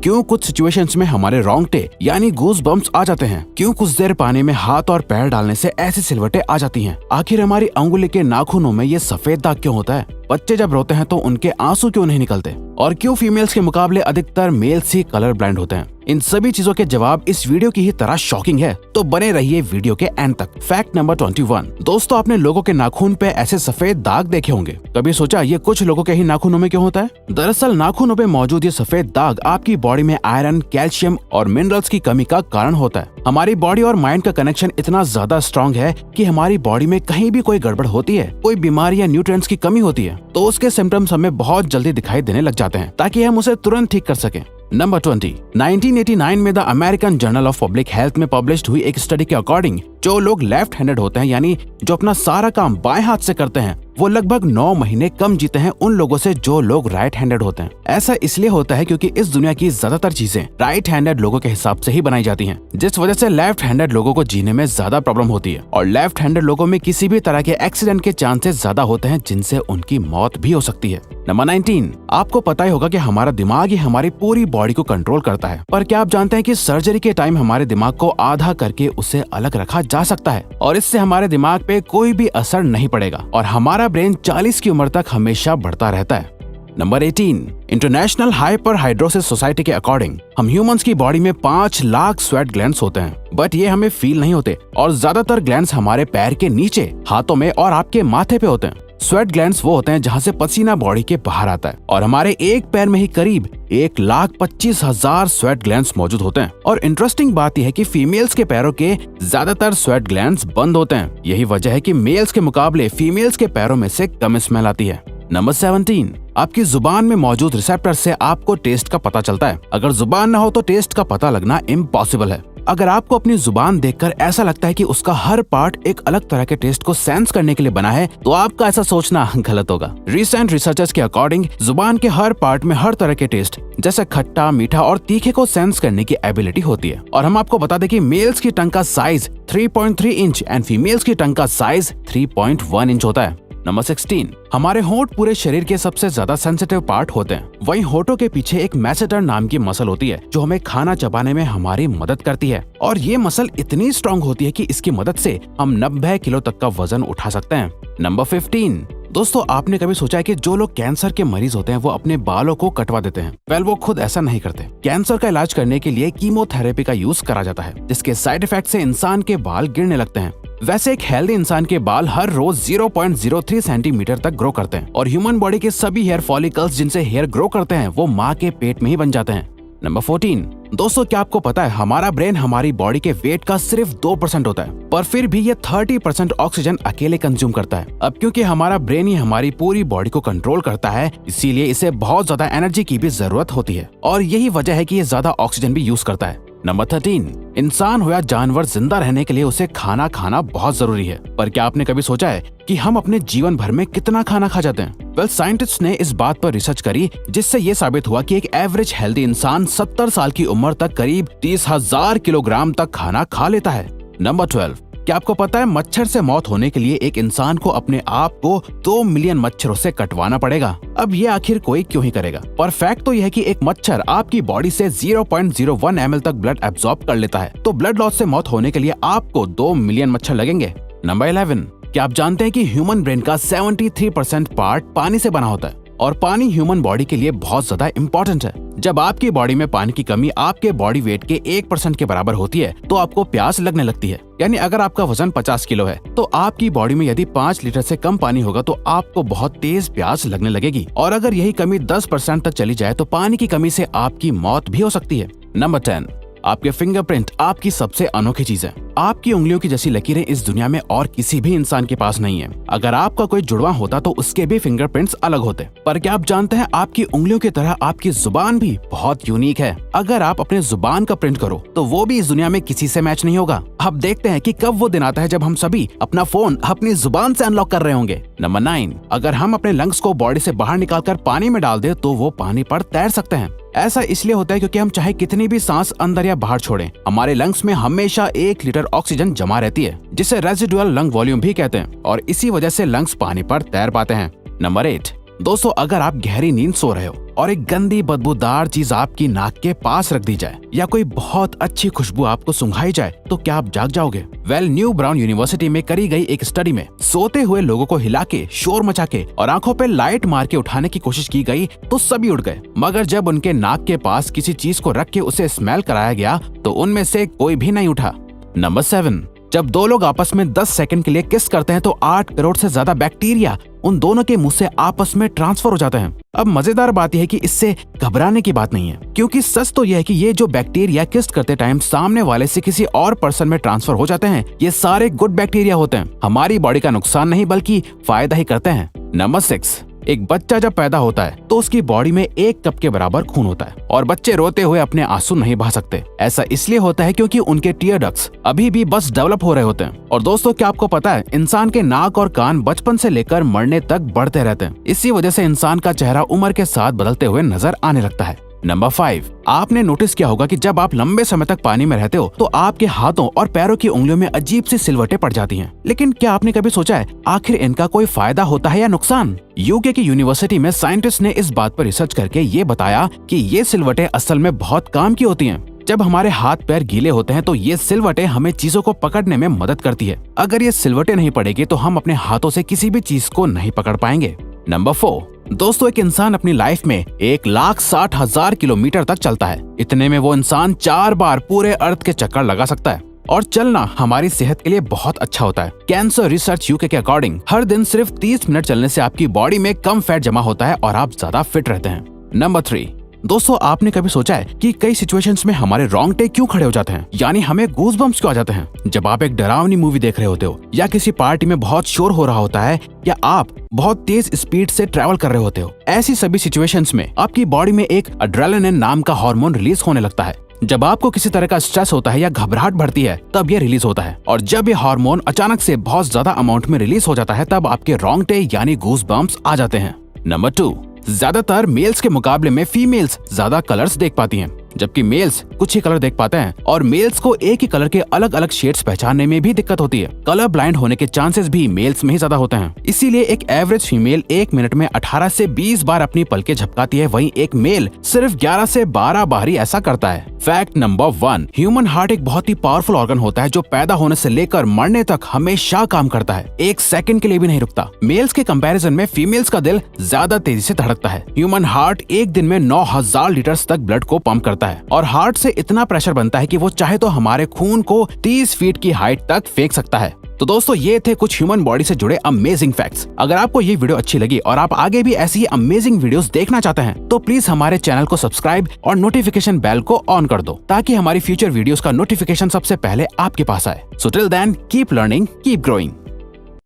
क्यों कुछ सिचुएशंस में हमारे रोंगटे यानी गूज बम्प्स आ जाते हैं, क्यों कुछ देर पानी में हाथ और पैर डालने से ऐसी सिलवटें आ जाती हैं, आखिर हमारी अंगुली के नाखूनों में ये सफेद दाग क्यों होता है, बच्चे जब रोते हैं तो उनके आंसू क्यों नहीं निकलते, और क्यों फीमेल्स के मुकाबले अधिकतर मेल्स ही कलर ब्लाइंड होते हैं। इन सभी चीजों के जवाब इस वीडियो की ही तरह शॉकिंग है, तो बने रहिए वीडियो के एंड तक। Fact number 21। दोस्तों, आपने लोगों के नाखून पे ऐसे सफेद दाग देखे होंगे। कभी सोचा ये कुछ लोगों के ही नाखूनों में क्यों होता है? दरअसल नाखूनों पे मौजूद ये सफेद दाग आपकी बॉडी में आयरन, कैल्शियम और मिनरल्स की कमी का कारण होता है। हमारी बॉडी और माइंड का कनेक्शन इतना ज्यादा स्ट्रॉन्ग है कि हमारी बॉडी में कहीं भी कोई गड़बड़ होती है, कोई बीमारी या न्यूट्रिएंट्स की कमी होती है, तो उसके सिम्टम्स हमें बहुत जल्दी दिखाई देने लग जाते हैं, ताकि हम उसे तुरंत ठीक कर सकें। नंबर 20। 1989 में the American journal of public health में पब्लिश्ड हुई एक स्टडी के अकॉर्डिंग जो लोग लेफ्ट हैंडेड होते हैं, यानी जो अपना सारा काम बाएं हाथ से करते हैं, वो लगभग 9 महीने कम जीते हैं उन लोगों से जो लोग राइट हैंडेड होते हैं। ऐसा इसलिए होता है क्योंकि इस दुनिया की ज्यादातर चीजें राइट हैंडेड लोगों के हिसाब से ही बनाई जाती हैं, जिस वजह से लेफ्ट हैंडेड लोगों को जीने में ज्यादा प्रॉब्लम होती है, और लेफ्ट हैंडेड लोगों में किसी भी तरह के एक्सीडेंट के चांसेस ज्यादा होते हैं, जिनसे उनकी मौत भी हो सकती है। नंबर 19। आपको पता ही होगा कि हमारा दिमाग ही हमारी पूरी बॉडी को कंट्रोल करता है, पर क्या आप जानते हैं कि सर्जरी के टाइम हमारे दिमाग को आधा करके उसे अलग रखा जा सकता है, और इससे हमारे दिमाग पे कोई भी असर नहीं पड़ेगा, और हमारा ब्रेन 40 की उम्र तक हमेशा बढ़ता रहता है। नंबर 18। इंटरनेशनल हाइपरहाइड्रोसिस सोसाइटी के अकॉर्डिंग हम ह्यूमंस की बॉडी में 5 लाख स्वेट ग्लैंड्स होते हैं, बट ये हमें फील नहीं होते, और ज्यादातर ग्लैंड्स हमारे पैर के नीचे, हाथों में और आपके माथे पे होते हैं। स्वेट ग्लैंड्स वो होते हैं जहाँ से पसीना बॉडी के बाहर आता है, और हमारे एक पैर में ही करीब 1,25,000 स्वेट ग्लैंड्स मौजूद होते हैं। और इंटरेस्टिंग बात यह है कि फीमेल्स के पैरों के ज्यादातर स्वेट ग्लैंड्स बंद होते हैं। यही वजह है कि मेल्स के मुकाबले फीमेल्स के पैरों में से कम स्मेल आती है। नंबर 17। आपकी जुबान में मौजूद रिसेप्टर से आपको टेस्ट का पता चलता है। अगर जुबान न हो तो टेस्ट का पता लगना इम्पॉसिबल है। अगर आपको अपनी जुबान देखकर ऐसा लगता है कि उसका हर पार्ट एक अलग तरह के टेस्ट को सेंस करने के लिए बना है, तो आपका ऐसा सोचना गलत होगा। रिसेंट रिसर्चर्स के अकॉर्डिंग जुबान के हर पार्ट में हर तरह के टेस्ट जैसे खट्टा, मीठा और तीखे को सेंस करने की एबिलिटी होती है। और हम आपको बता दें कि मेल्स की टंग का साइज 3.3 इंच एंड फीमेल्स की टंग का साइज 3.1 इंच होता है। नंबर 16। हमारे होंठ पूरे शरीर के सबसे ज्यादा सेंसिटिव पार्ट होते हैं। वहीं होठों के पीछे एक मैसेटर नाम की मसल होती है जो हमें खाना चबाने में हमारी मदद करती है, और ये मसल इतनी स्ट्रॉन्ग होती है कि इसकी मदद से हम 90 किलो तक का वजन उठा सकते हैं। नंबर 15। दोस्तों, आपने कभी सोचा है कि जो लोग कैंसर के मरीज होते हैं वो अपने बालों को कटवा देते हैं? वेल, वो खुद ऐसा नहीं करते। कैंसर का इलाज करने के लिए कीमोथेरेपी का यूज करा जाता है, जिसके साइड इफेक्ट से इंसान के बाल गिरने लगते हैं। वैसे एक हेल्दी इंसान के बाल हर रोज 0.03 सेंटीमीटर तक ग्रो करते हैं, और ह्यूमन बॉडी के सभी हेयर फॉलिकल्स जिनसे हेयर ग्रो करते हैं वो माँ के पेट में ही बन जाते हैं। नंबर 14। दोस्तों, क्या आपको पता है हमारा ब्रेन हमारी बॉडी के वेट का सिर्फ 2% होता है, पर फिर भी ये 30% ऑक्सीजन अकेले कंज्यूम करता है। अब क्योंकि हमारा ब्रेन ही हमारी पूरी बॉडी को कंट्रोल करता है, इसीलिए इसे बहुत ज्यादा एनर्जी की भी जरूरत होती है, और यही वजह है कि ये ज्यादा ऑक्सीजन भी यूज करता है। नंबर 13। इंसान हो या जानवर, जिंदा रहने के लिए उसे खाना खाना बहुत जरूरी है, पर क्या आपने कभी सोचा है कि हम अपने जीवन भर में कितना खाना खा जाते हैं? वेल, साइंटिस्ट ने इस बात पर रिसर्च करी, जिससे ये साबित हुआ कि एक एवरेज हेल्दी इंसान 70 साल की उम्र तक करीब 30,000 किलोग्राम तक खाना खा लेता है। नंबर 12। क्या आपको पता है मच्छर से मौत होने के लिए एक इंसान को अपने आप को 2 मिलियन मच्छरों से कटवाना पड़ेगा? अब ये आखिर कोई क्यों ही करेगा? पर फैक्ट तो यह है कि एक मच्छर आपकी बॉडी से 0.01 ml तक ब्लड एब्सॉर्ब कर लेता है, तो ब्लड लॉस से मौत होने के लिए आपको 2 मिलियन मच्छर लगेंगे। नंबर 11। क्या आप जानते हैं कि ह्यूमन ब्रेन का 73% पार्ट पानी से बना होता है, और पानी ह्यूमन बॉडी के लिए बहुत ज्यादा इम्पोर्टेंट है। जब आपकी बॉडी में पानी की कमी आपके बॉडी वेट के 1% के बराबर होती है, तो आपको प्यास लगने लगती है। यानी अगर आपका वजन 50 किलो है, तो आपकी बॉडी में यदि 5 लीटर से कम पानी होगा तो आपको बहुत तेज प्यास लगने लगेगी, और अगर यही कमी 10% तक चली जाए तो पानी की कमी से आपकी मौत भी हो सकती है। नंबर 10। आपके फिंगरप्रिंट आपकी सबसे अनोखी चीज है। आपकी उंगलियों की जैसी लकीरें इस दुनिया में और किसी भी इंसान के पास नहीं है। अगर आपका कोई जुड़वा होता तो उसके भी फिंगरप्रिंट्स अलग होते। पर क्या आप जानते हैं आपकी उंगलियों की तरह आपकी जुबान भी बहुत यूनिक है। अगर आप अपने जुबान का प्रिंट करो तो वो भी इस दुनिया में किसी से मैच नहीं होगा। अब देखते हैं कि कब वो दिन आता है जब हम सभी अपना फोन अपनी जुबान से अनलॉक कर रहे होंगे। नंबर 9। अगर हम अपने लंग्स को बॉडी से बाहर निकालकर पानी में डाल दे तो वो पानी पर तैर सकते हैं। ऐसा इसलिए होता है क्योंकि हम चाहे कितनी भी सांस अंदर या बाहर छोड़ें, हमारे लंग्स में हमेशा 1 लीटर ऑक्सीजन जमा रहती है, जिसे रेजिडुअल लंग वॉल्यूम भी कहते हैं, और इसी वजह से लंग्स पानी पर तैर पाते हैं। नंबर 8। दोस्तों अगर आप गहरी नींद सो रहे हो और एक गंदी बदबूदार चीज आपकी नाक के पास रख दी जाए या कोई बहुत अच्छी खुशबू आपको सुंघाई जाए तो क्या आप जाग जाओगे? न्यू ब्राउन यूनिवर्सिटी में करी गई एक स्टडी में सोते हुए लोगों को हिला के, शोर मचा के और आंखों पे लाइट मार के उठाने की कोशिश की गई तो सभी उठ गए, मगर जब उनके नाक के पास किसी चीज को रख के उसे स्मेल कराया गया तो उनमें से कोई भी नहीं उठा। नंबर 7, जब दो लोग आपस में 10 सेकंड के लिए किस करते हैं तो 8 करोड़ से ज्यादा बैक्टीरिया उन दोनों के मुंह से आपस में ट्रांसफर हो जाते हैं। अब मजेदार बात यह है कि इससे घबराने की बात नहीं है, क्योंकि सच तो यह है कि ये जो बैक्टीरिया किस करते टाइम सामने वाले से किसी और पर्सन में ट्रांसफर हो जाते हैं, ये सारे गुड बैक्टीरिया होते हैं, हमारी बॉडी का नुकसान नहीं बल्कि फायदा ही करते हैं। नंबर 6, एक बच्चा जब पैदा होता है तो उसकी बॉडी में 1 कप के बराबर खून होता है और बच्चे रोते हुए अपने आंसू नहीं बहा सकते। ऐसा इसलिए होता है क्योंकि उनके टीयर डक्ट्स अभी भी बस डेवलप हो रहे होते हैं। और दोस्तों क्या आपको पता है, इंसान के नाक और कान बचपन से लेकर मरने तक बढ़ते रहते हैं। इसी वजह से इंसान का चेहरा उम्र के साथ बदलते हुए नजर आने लगता है। नंबर 5, आपने नोटिस किया होगा कि जब आप लंबे समय तक पानी में रहते हो तो आपके हाथों और पैरों की उंगलियों में अजीब सी सिलवटें पड़ जाती हैं। लेकिन क्या आपने कभी सोचा है आखिर इनका कोई फायदा होता है या नुकसान? यूके की यूनिवर्सिटी में साइंटिस्ट ने इस बात पर रिसर्च करके ये बताया कि ये सिलवटें असल में बहुत काम की होती हैं। जब हमारे हाथ पैर गीले होते हैं तो ये सिलवटें हमें चीजों को पकड़ने में मदद करती है। अगर ये सिलवटें नहीं पड़ेगी तो हम अपने हाथों से किसी भी चीज को नहीं पकड़ पाएंगे। नंबर 4, दोस्तों एक इंसान अपनी लाइफ में 1,60,000 किलोमीटर तक चलता है। इतने में वो इंसान 4 बार पूरे अर्थ के चक्कर लगा सकता है और चलना हमारी सेहत के लिए बहुत अच्छा होता है। कैंसर रिसर्च यूके के अकॉर्डिंग हर दिन सिर्फ 30 मिनट चलने से आपकी बॉडी में कम फैट जमा होता है और आप ज्यादा फिट रहते हैं। नंबर 3, दोस्तों आपने कभी सोचा है कि कई सिचुएशंस में हमारे रोंगटे क्यों खड़े हो जाते हैं, यानी हमें गूज़बम्प्स क्यों आ जाते हैं? जब आप एक डरावनी मूवी देख रहे होते हो या किसी पार्टी में बहुत शोर हो रहा होता है या आप बहुत तेज स्पीड से ट्रैवल कर रहे होते हो, ऐसी सभी सिचुएशंस में आपकी बॉडी में एक एड्रेनालिन नाम का हार्मोन रिलीज होने लगता है। जब आपको किसी तरह का स्ट्रेस होता है या घबराहट बढ़ती है तब ये रिलीज होता है, और जब ये हार्मोन अचानक से बहुत ज्यादा अमाउंट में रिलीज हो जाता है तब आपके रोंगटे यानी गूज़बम्प्स आ जाते हैं। नंबर 2, ज्यादातर मेल्स के मुकाबले में फीमेल्स ज्यादा कलर्स देख पाती हैं, जबकि मेल्स कुछ ही कलर देख पाते हैं और मेल्स को एक ही कलर के अलग अलग शेड्स पहचानने में भी दिक्कत होती है। कलर ब्लाइंड होने के चांसेस भी मेल्स में ही ज्यादा होते हैं। इसीलिए एक एवरेज फीमेल 1 मिनट में 18 से 20 बार अपनी पलकें झपकाती है, वहीं एक मेल सिर्फ 11 से 12 बार ही ऐसा करता है। फैक्ट नंबर 1, ह्यूमन हार्ट एक बहुत ही पावरफुल ऑर्गन होता है जो पैदा होने से लेकर मरने तक हमेशा काम करता है, 1 सेकंड के लिए भी नहीं रुकता। मेल्स के कंपैरिजन में फीमेल्स का दिल ज्यादा तेजी से धड़कता है। ह्यूमन हार्ट एक दिन में 9,000 लीटर तक ब्लड को पंप करता है और हार्ट से इतना प्रेशर बनता है कि वो चाहे तो हमारे खून को 30 फीट की हाइट तक फेंक सकता है। तो दोस्तों ये थे कुछ ह्यूमन बॉडी से जुड़े अमेजिंग फैक्ट्स। अगर आपको ये वीडियो अच्छी लगी और आप आगे भी ऐसी ही अमेजिंग वीडियोस देखना चाहते हैं तो प्लीज हमारे चैनल को सब्सक्राइब और नोटिफिकेशन बेल को ऑन कर दो ताकि हमारी फ्यूचर वीडियोस का नोटिफिकेशन सबसे पहले आपके पास आए। So till then keep learning, keep growing.